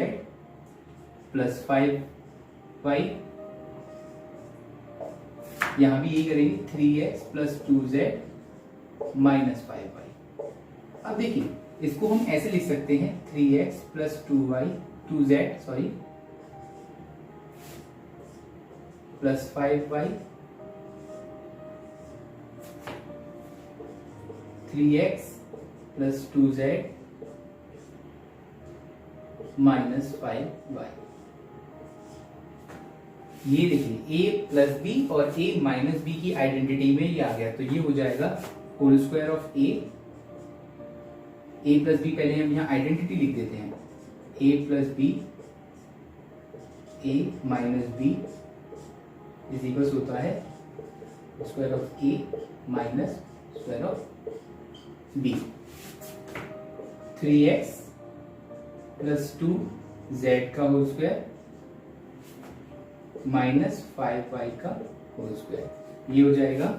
plus 5y, यहां भी यही करेंगे 3x plus 2z minus 5y। अब देखिए इसको हम ऐसे लिख सकते हैं 3x plus 2z plus 5y 3x plus 2z minus 5y। ये देखिए a प्लस बी और a माइनस बी की आइडेंटिटी में ये आ गया, तो ये हो जाएगा whole square of a plus B. पहले हम यहाँ आइडेंटिटी लिख देते हैं, a plus B a minus B is equals होता है square of a minus square of b। 3x plus 2z का होल स्क्वायर माइनस 5y का होल स्क्वायर, ये हो जाएगा a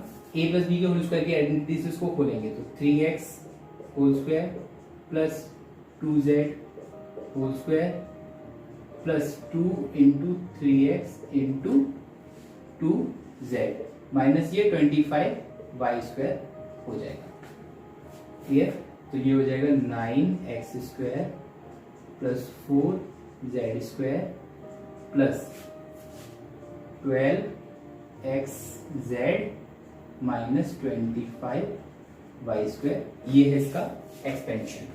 प्लस बी के होल स्क्वायर की आइडेंटिटी से इसको खोलेंगे तो 3x whole square plus 2z whole square plus 2 into 3x into 2z minus ये 25y स्क्वायर हो जाएगा। क्लियर, तो ये हो जाएगा 9x square plus 4z square plus 12xz minus 25y square, ये है इसका एक्सपेंशन।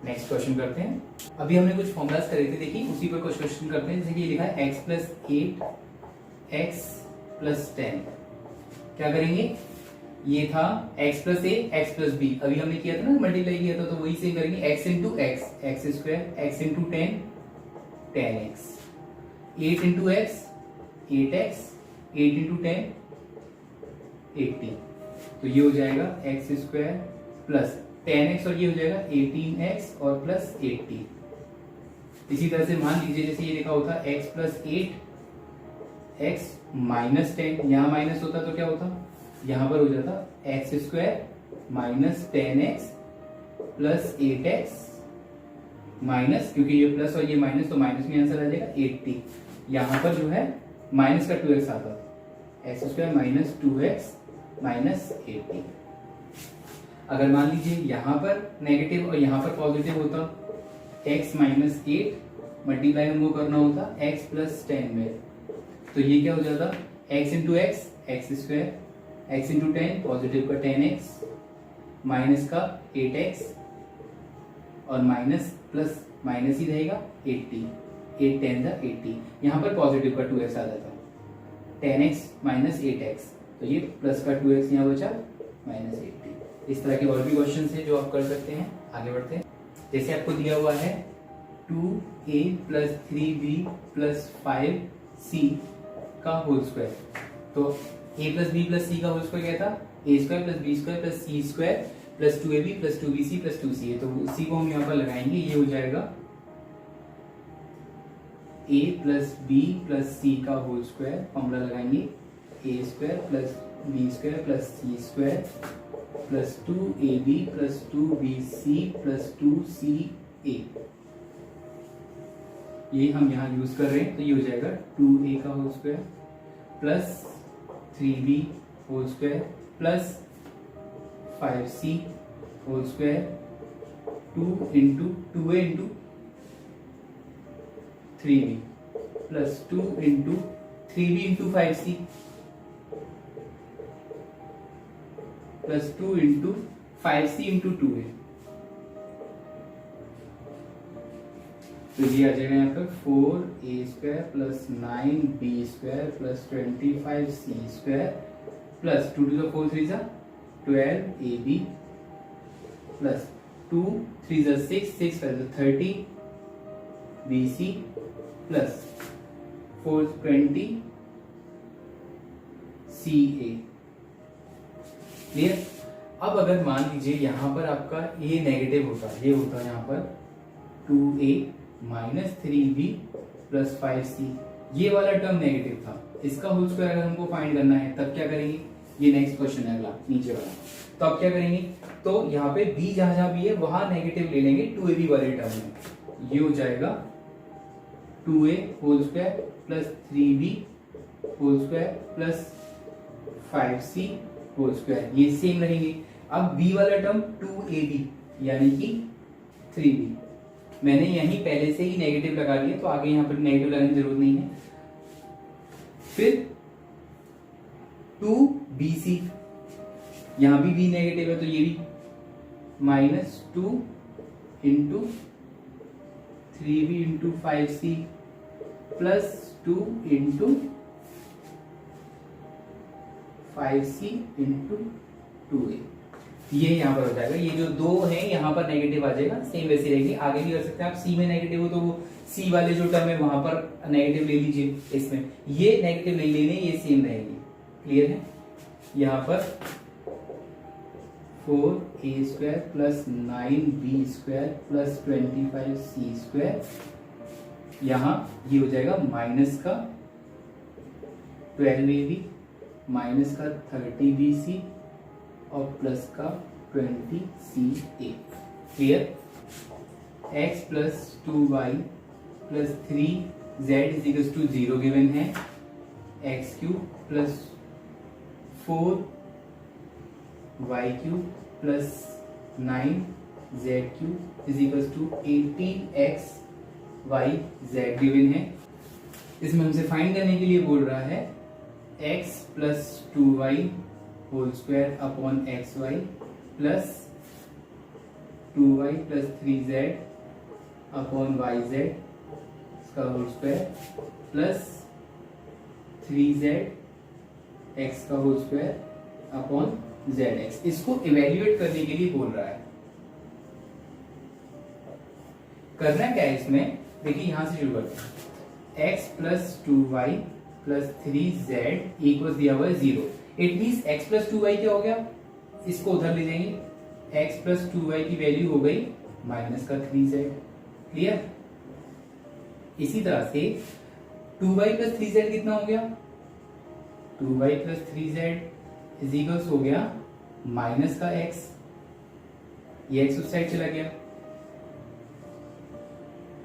नेक्स्ट क्वेश्चन करते हैं। अभी हमने कुछ फॉर्मूलाज करे थे, देखिए उसी पर कुछ क्वेश्चन करते हैं। जैसे कि ये लिखा है x प्लस 8 x प्लस 10, क्या करेंगे, ये था x plus a x plus b, अभी हमने किया था ना, मल्टीप्लाई किया था, तो वही सेम करेंगे x into x square, x into 10 10x, 8 into x 8x, 8 into 10 80, तो ये हो जाएगा x स्क्वायर प्लस 10x और ये हो जाएगा 18x और प्लस 80। इसी तरह से मान लीजिए जैसे ये लिखा होता x प्लस 8 x माइनस 10, यहाँ माइनस होता तो क्या होता, यहाँ पर हो जाता x square minus 10x plus 8x minus, क्योंकि ये प्लस और ये माइनस तो माइनस में आंसर आ जाएगा 80। यहाँ पर जो है माइनस का 2x आता, x square minus 2x minus 80। अगर मान लीजिए यहाँ पर नेगेटिव और यहाँ पर पॉजिटिव होता, x माइनस 8 मल्टीप्लाई हमको करना होता x प्लस 10 में, तो ये क्या हो जाता x into x square, x into 10 positive का 10x माइनस का 8x और माइनस प्लस माइनस ही रहेगा 80, 8 10 था 80, यहाँ पर पॉजिटिव का 2x आ जाता 10x माइनस 8x, तो ये प्लस का 2x यहाँ बचा माइनस 80। इस तरह के और भी क्वेश्चन है जो आप कर सकते हैं। आगे बढ़ते हैं। जैसे आपको दिया हुआ है 2a plus 3b plus 5c का होल स्क्वायर, तो a plus b plus c का होल स्क्वायर क्या था, A square plus B square plus C square plus 2ab plus 2bc plus 2ca। तो उसी को हम यहाँ पर लगाएंगे, ये हो जाएगा a plus B plus C का होल स्क्वायर, फॉर्मूला लगाएंगे A square plus B square plus C square plus 2ab plus 2bc plus 2ca। ये हम यहाँ यूज कर रहे हैं, तो ये हो जाएगा 2a का whole square plus 3b whole square plus 5c whole square 2 into 2a into 3b plus 2 into 3b into 5c plus 2 into 5c into 2a। तो ये आ जाएगा यहाँ पर 4a square plus 9b square plus 25c square plus 2 to the 4 3 जा 12ab plus 2 3 जा 6 6 5 जा 30bc plus 420 CA। Clear. अब अगर मान लीजिए यहाँ पर आपका a नेगेटिव होता, ये होता है यहाँ पर 2a minus 3b plus 5c, ये वाला टर्म नेगेटिव था, इसका होल स्क्वायर अगर हमको फाइंड करना है तब क्या करेंगे, ये नेक्स्ट क्वेश्चन है अगला नीचे वाला। तो अब क्या करेंगे, तो यहाँ पे b जहां जहां भी है वहां नेगेटिव ले लेंगे 2ab वाले टर्म में। ये हो जाएगा 2a whole square plus 3b whole square plus 5c whole square, ये सेम रहेंगे। अब b वाला टर्म 2ab यानी कि 3b, मैंने यहीं पहले से ही नेगेटिव लगा दिया, तो आगे यहां पर नेगेटिव लगाने की जरूरत नहीं है। फिर 2bc, यहां भी b नेगेटिव है तो ये भी minus 2 into 3b into 5c plus 2 into 5c into 2a। ये यहाँ पर हो जाएगा, ये जो दो है यहाँ पर नेगेटिव आ जाएगा, सेम वैसे रहेगी। आगे भी कर सकते हैं आप, c में नेगेटिव हो तो वो c वाले जो टर्म है वहां पर नेगेटिव ले लीजिए, इसमें ये नेगेटिव नहीं लेने, ये सेम रहेंगे। क्लियर है। यहाँ पर 4a square plus 9b square plus 25c square, यहाँ ये हो जाएगा माइनस का 12ab माइनस का 30bc और प्लस का 20ca। Clear. x plus 2y plus 3z is equal to 0 given है, x cube plus 4y cube plus 9z cube is equal to 18x y z given है। इसमें हमसे find करने के लिए बोल रहा है x plus 2y whole square upon xy plus 2y plus 3z upon yz इसका whole square plus 3z x का होल स्क्वायर अपॉन zx। इसको इवेल्युएट करने के लिए बोल रहा है। करना क्या है इसमें, देखिए यहां से शुरू करते हैं। x plus 2y plus 3z equal दिया हुआ है 0। It means x plus 2y क्या हो गया, इसको उधर ले जाएंगे, x प्लस 2y की वैल्यू हो गई माइनस का 3z। क्लियर। इसी तरह से 2y प्लस 3z कितना हो गया, 2y plus 3z is equal हो गया माइनस का x, ये x उस साइड चला गया,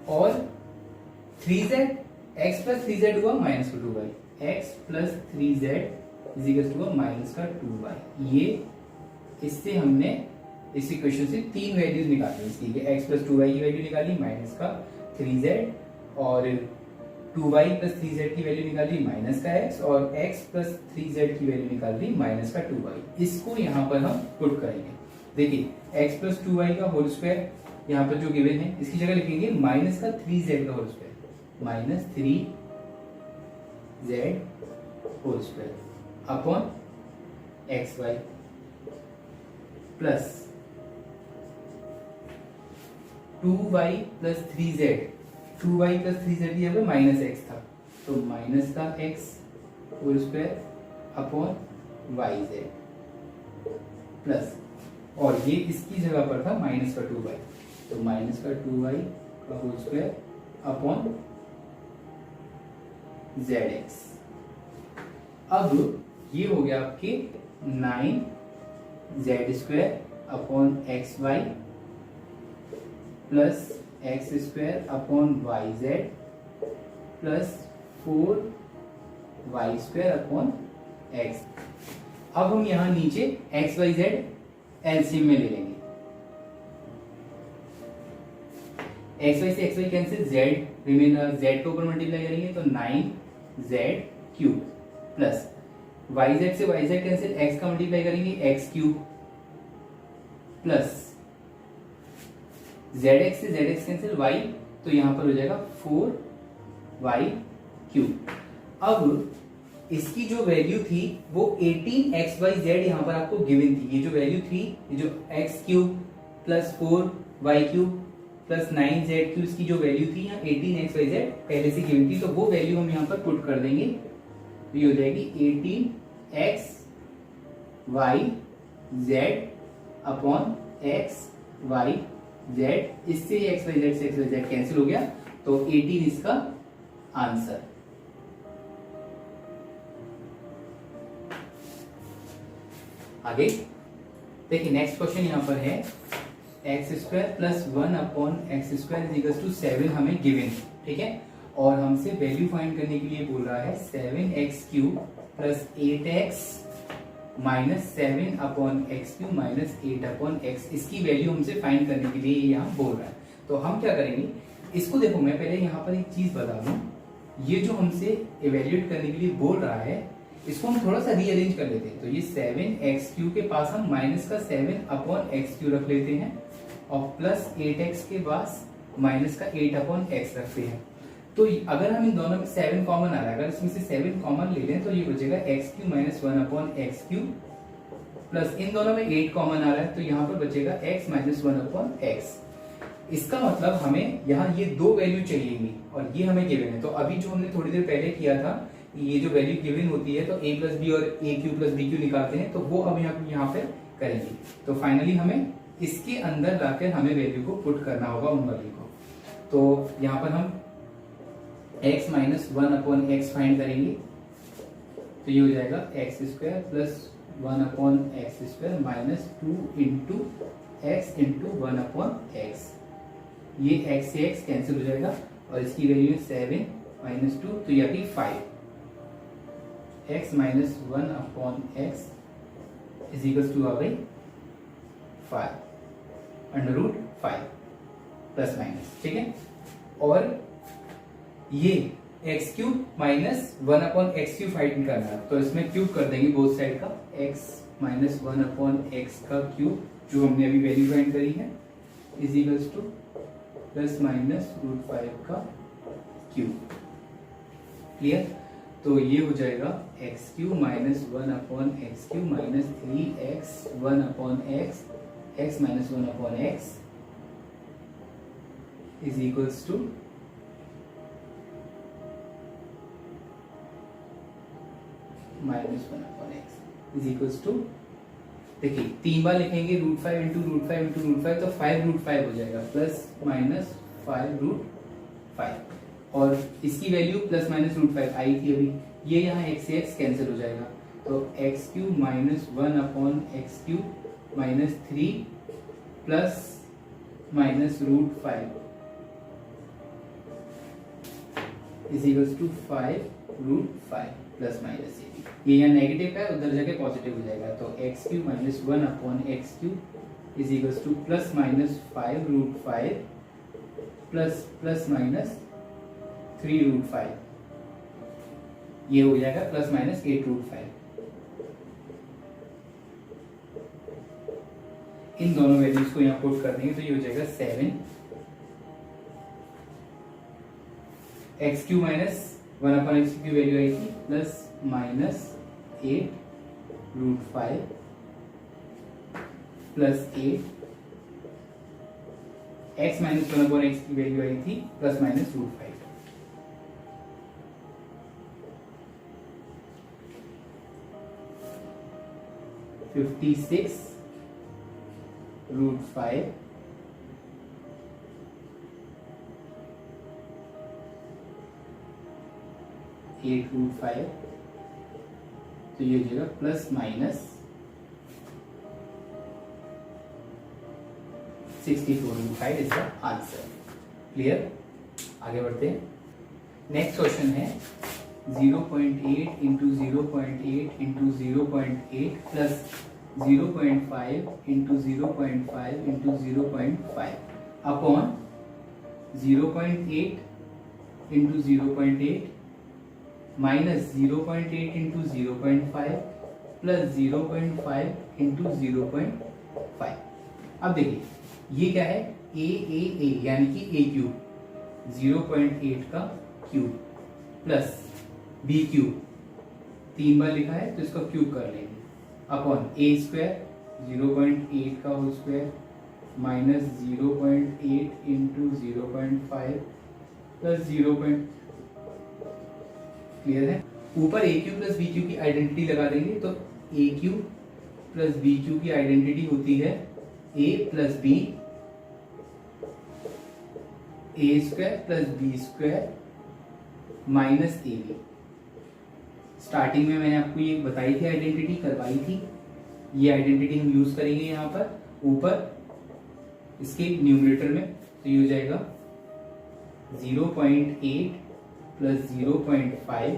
और 3z x प्लस 3z हुआ माइनस का 2y, x plus 3z is equal to minus का 2y। ये इससे हमने इस इक्वेशन से तीन वैल्यूज निकाली इसकी, x प्लस 2y की वैल्यू निकाली माइनस का 3z, और 2y प्लस 3z की वैल्यू निकाली माइनस का x, और x प्लस 3z की वैल्यू निकाल दी माइनस का 2y। इसको यहाँ पर हम पुट करेंगे। देखिए x प्लस 2y का होल स्क्वायर यहाँ पर जो गिवन है, इसकी जगह लिखेंगे माइनस का 3z का whole square, minus 3z whole square upon xy plus 2y plus 3z, 2y plus 3z यहाँ पे माइनस x था, तो माइनस का x whole square upon yz। Plus, और ये इसकी जगह पर था माइनस का 2y, तो माइनस का 2y का होल स्क्वायर अपॉन zx। अब ये हो गया आपके 9z² upon xy plus x² upon yz plus 4y² upon x। अब हम यहां नीचे x y z एलसीएम में ले लेंगे। x y से x y cancel, z remain, z को ऊपर मल्टीप्लाई करेंगे तो 9z³ प्लस yz से yz कैंसिल, x का मल्टीप्लाई करेंगे x³ प्लस zx से zx कैंसिल, y तो यहां पर हो जाएगा 4y³। अब इसकी जो वैल्यू थी वो 18xyz यहां पर आपको गिवन थी। ये जो वैल्यू थी, ये जो x³ plus 4y³ plus 9z³ इसकी जो वैल्यू थी यहाँ 18xyz पहले से गिवन थी, तो वो वैल्यू हम यहाँ पर पुट कर देंगे। तो ये हो जाएगी 18xyz अपॉन xyz, इससे xyz से xyz कैंसिल हो गया, तो 18 इसका आंसर। आगे देखिए नेक्स्ट क्वेश्चन यहाँ पर है x² plus 1 upon x² is equal to 7 हमें गिवन, ठीक है, और हमसे वैल्यू फाइंड करने के लिए बोल रहा है 7x³ plus 8x minus 7 upon x³ minus 8 upon x, इसकी वैल्यू हमसे फाइंड करने के लिए यहाँ बोल रहा है। तो हम क्या करेंगे, इसको देखो, मैं पहले यहाँ पर एक चीज बता दूं, ये जो हमसे इवेल्युएट करने के लिए बोल रहा है इसको हम थोड़ा सा रीअरेंज कर लेते हैं। तो ये 7x³ के पास हम माइनस का 7 अपॉन x³ रख लेते हैं और प्लस 8x के पास माइनस का 8 अपॉन x रखते हैं। तो अगर हम इन दोनों में 7 कॉमन आ रहा है, अगर इसमें से 7 कॉमन ले लें तो ये बचेगा x³ minus 1 upon x³ plus इन दोनों में 8 कॉमन आ रहा है तो यहाँ पर बचेगा x माइनस 1 अपॉन x। इसका मतलब हमें यहाँ ये दो वैल्यू चाहिएंगी और ये हमें गिवन है। तो अभी जो हमने थोड़ी देर पहले किया था, ये जो वैल्यू गिवन होती है तो a प्लस बी और a³ प्लस b³ निकालते हैं, तो वो अब यहाँ पे करेंगे। तो फाइनली हमें इसके अंदर लाकर हमें वैल्यू को पुट करना होगा उन वैल्यू को। तो यहाँ पर हम x minus 1 upon x find करेंगे, तो ये हो जाएगा x² plus 1 upon x² minus 2 into x into 1 upon x। ये x से x कैंसिल हो जाएगा और इसकी वैल्यू है 7 माइनस 2, तो ये भी 5। x minus 1 upon x is equal to आ गई 5 अंडर रूट 5 प्लस माइनस, ठीक है। और ये x³ minus 1 upon x³ find करना है, तो इसमें क्यूब कर देंगे बोथ साइड का, x माइनस 1 अपॉन x का क्यूब जो हमने अभी वैल्यू फाइंड करी है is equal to plus minus root 5 का क्यूब। क्लियर? तो ये हो जाएगा x³ minus 1 upon x³ minus 3x 1 upon x minus 1 upon x is equals to minus 1 upon x is equals to, देखिए 3 बार लिखेंगे root 5 into root 5 into root 5, तो 5 root 5 हो जाएगा प्लस माइनस 5 रूट 5, और इसकी वैल्यू प्लस माइनस रूट 5 आई थी अभी, ये यहाँ x से x कैंसिल हो जाएगा, तो x³ minus 1 upon x³ minus 3 plus minus root 5 is equals to 5 root 5 plus minus ये यहाँ नेगेटिव है, उधर जाके पॉजिटिव हो जाएगा, तो x³ minus 1 upon x³ is equals to plus minus 5 root 5 plus minus 3 root 5, ये हो जाएगा प्लस माइनस 8 रूट 5। इन दोनों वैल्यूज को यहाँ पुट कर देंगे तो ये हो जाएगा 7 x³ माइनस 1 अपॉन x³ की वैल्यू आई थी plus minus 8 root 5 plus 8 x minus 1 upon x की वैल्यू आई थी plus minus root 5। 56 root 5 8 root 5, तो ये हो जाएगा प्लस माइनस 64 रूट 5 इसका आंसर। क्लियर? आगे बढ़ते हैं। नेक्स्ट क्वेश्चन है 0.8 into 0.8 into 0.8 plus 0.5 into 0.5 into 0.5 upon 0.8 into 0.8 minus 0.8 into 0.5 plus 0.5 into 0.5। अब देखिए ये क्या है, ए यानी कि ए क्यूब, 0.8 का क्यूब प्लस बी क्यूब, 3 बार लिखा है तो इसका क्यूब कर लेंगे, अपॉन ए स्क्वायर 0.8 का whole square minus 0.8 into 0.5 plus 0. Clear है? ऊपर A cube plus B cube की आइडेंटिटी लगा देंगे, तो A cube plus B cube की आइडेंटिटी होती है A plus B, A square plus B square minus A B. Starting में मैंने आपको ये बताई थी, आइडेंटिटी करवाई थी, ये आइडेंटिटी हम यूज करेंगे यहाँ पर ऊपर इसके न्यूमरेटर में, तो ये हो जाएगा 0.8 प्लस 0.5,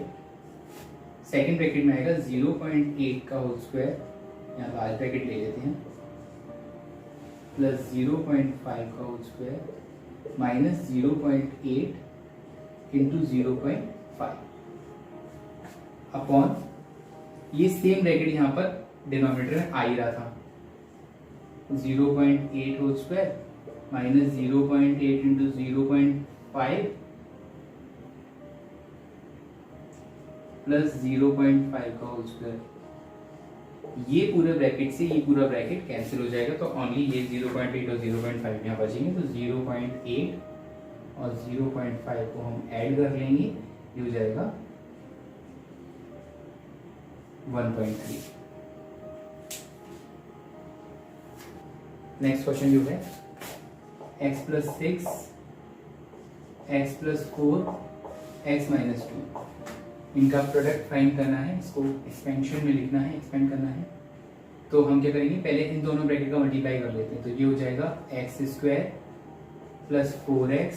सेकेंड ब्रैकेट में आएगा 0.8 का होल स्क्वायर, यहाँ लार्ज ब्रैकेट ले लेते हैं, प्लस 0.5 का whole square minus 0.8 into 0.5 upon ये सेम ब्रैकेट यहाँ पर डिनोमिनेटर में आ ही रहा था, 0.8 whole square minus 0.8 into 0.5 plus 0.5 का होल स्क्वायर। ये पूरे ब्रैकेट से ये पूरा ब्रैकेट कैंसिल हो जाएगा, तो ओनली ये 0.8 और 0.5 यहाँ बचेंगे, तो 0.8 और 0.5 को हम ऐड कर लेंगे, ये हो जाएगा 1.3। नेक्स्ट क्वेश्चन जो है x plus 6 x plus 4 x minus 2, इनका प्रोडक्ट फाइंड करना है, इसको एक्सपेंशन में लिखना है, एक्सपेंड करना है। तो हम क्या करेंगे, पहले इन दोनों ब्रैकेट का मल्टीप्लाई कर लेते हैं, तो ये हो जाएगा x square plus 4x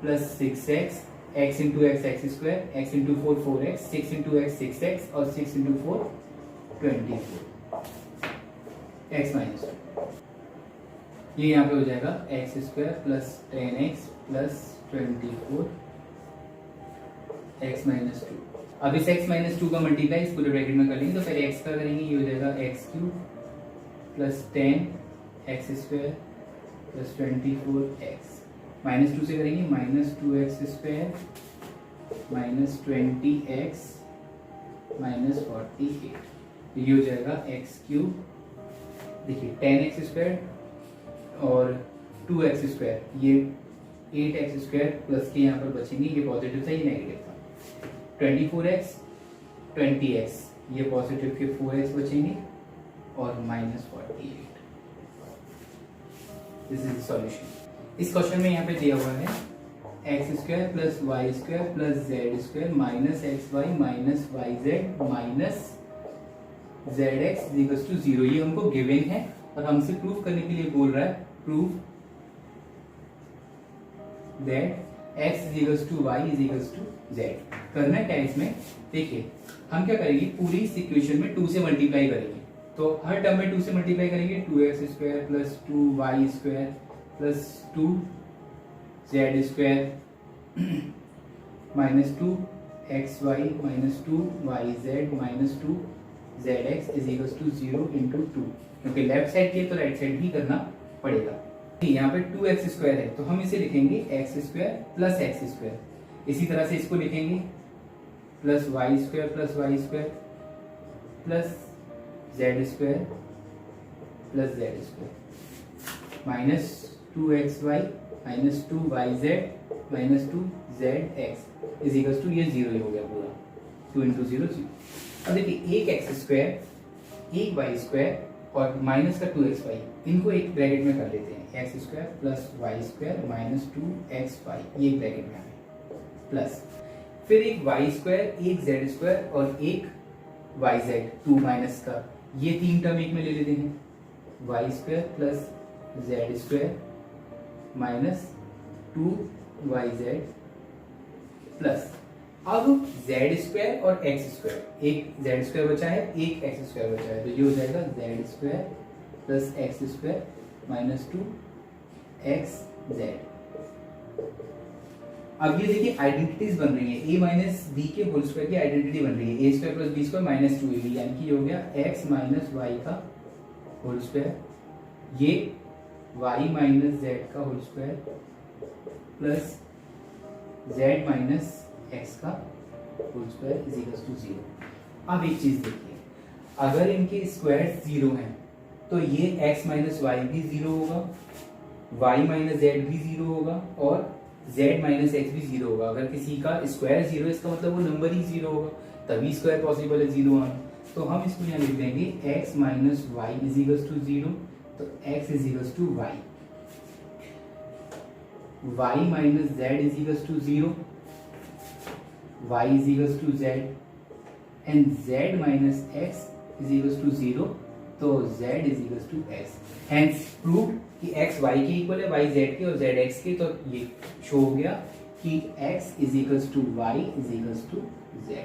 plus 6x, x into x x square, x into 4 4x, 6 into x 6x और 6 इंटू 4 24, x माइनस 2। ये यहाँ पे हो जाएगा x square plus 10x plus 24 x minus 2। अब इस x माइनस 2 का मल्टीप्लाई इस पूरे ब्रैकेट में कर लेंगे, तो पहले x का करेंगे, ये हो जाएगा x cube plus 10 x square plus 24x, minus 2 से करेंगे minus 2x square minus 20x minus 48, तो ये हो जाएगा एक्स क्यूब, देखिए 10x स्क्वायर और 2x स्क्वायर, ये 8x स्क्वायर प्लस के यहाँ पर बचेंगे, ये पॉजिटिव था ये नेगेटिव था, 24x 20x, ये पॉजिटिव के 4x बचेंगे और माइनस 48। This is solution. इस क्वेश्चन में यहाँ पे दिया हुआ है x square plus y square plus z square minus x y minus y z minus z x equals to 0, ये हमको गिवन है और हमसे प्रूव करने के लिए बोल रहा है, prove that x is equals to y is equals to z। करना क्या है इसमें, देखिए हम क्या करेंगे, पूरी इस इक्वेशन में 2 से मल्टीप्लाई करेंगे, तो हर टर्म में 2 से मल्टीप्लाई करेंगे, 2x square plus 2y square plus 2z square minus 2xy minus 2yz minus 2zx is equals to 0 into 2, क्योंकि लेफ्ट साइड की तो राइट साइड भी करना पड़ेगा। यहाँ पे 2x स्क्वायर है, तो हम इसे लिखेंगे x square plus x square, इसी तरह से इसको लिखेंगे plus y square plus z square plus z square minus 2xy minus 2yz minus 2zx is equal to, ये 0 ही हो गया पूरा, 2 इंटू 0 0। अब देखिए एक एक्स स्क्वायर एक वाई स्क्वायर और माइनस का 2xy, इनको एक ब्रैकेट में कर लेते हैं, x square plus y square minus 2xy, ये ब्रैकेट में आए, प्लस फिर एक वाई स्क्वायर, एक जेड स्क्वायर और एक वाई जेड, 2 माइनस का, ये तीन टर्म एक में ले लेते हैं, y square plus z square minus 2yz plus अब जेड स्क्वायर और एक्स स्क्वायर, एक जेड स्क्वायर बचा है, एक एक्स स्क्वायर बचा है, तो ये हो जाएगा Z square plus x square minus 2xz। अब ये देखिए आइडेंटिटीज बन रही है, a माइनस बी के होल स्क्वायर की आइडेंटिटी बन रही है, A square plus B square minus 2ab, यानी कि हो गया x माइनस वाई का होल स्क्वायर, ये y माइनस जेड का whole square plus z minus X का whole square is equal to 0। अब एक चीज देखिए, अगर इनके स्क्वायर 0 हैं तो ये x माइनस वाई भी 0 होगा, y माइनस जेड भी 0 होगा और z माइनस एक्स भी 0 होगा। अगर किसी का स्क्वायर 0 है इसका मतलब वो नंबर ही 0 होगा, तभी स्क्वायर पॉसिबल है 0 आना। तो हम इसको यहाँ लिख देंगे x minus y is equal to 0, तो x is equal to y, y minus z is equal to 0, y is equals to z and z minus x is equals to 0, तो z is equals to x, hence proved कि x y के equal है, y z के और z x के, तो ये show हो गया कि x is equals to y is equals to z।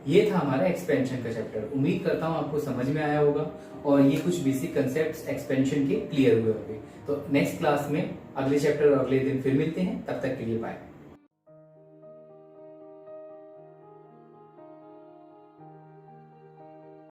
ये था हमारा एक्सपेंशन का चैप्टर। उम्मीद करता हूँ आपको समझ में आया होगा और ये कुछ बेसिक कंसेप्ट्स एक्सपेंशन के क्लियर हुए होंगे। तो नेक्स्ट क्लास में अगले चैप्टर और अगले दिन फिर मिलते हैं, तब तक के लिए बाय।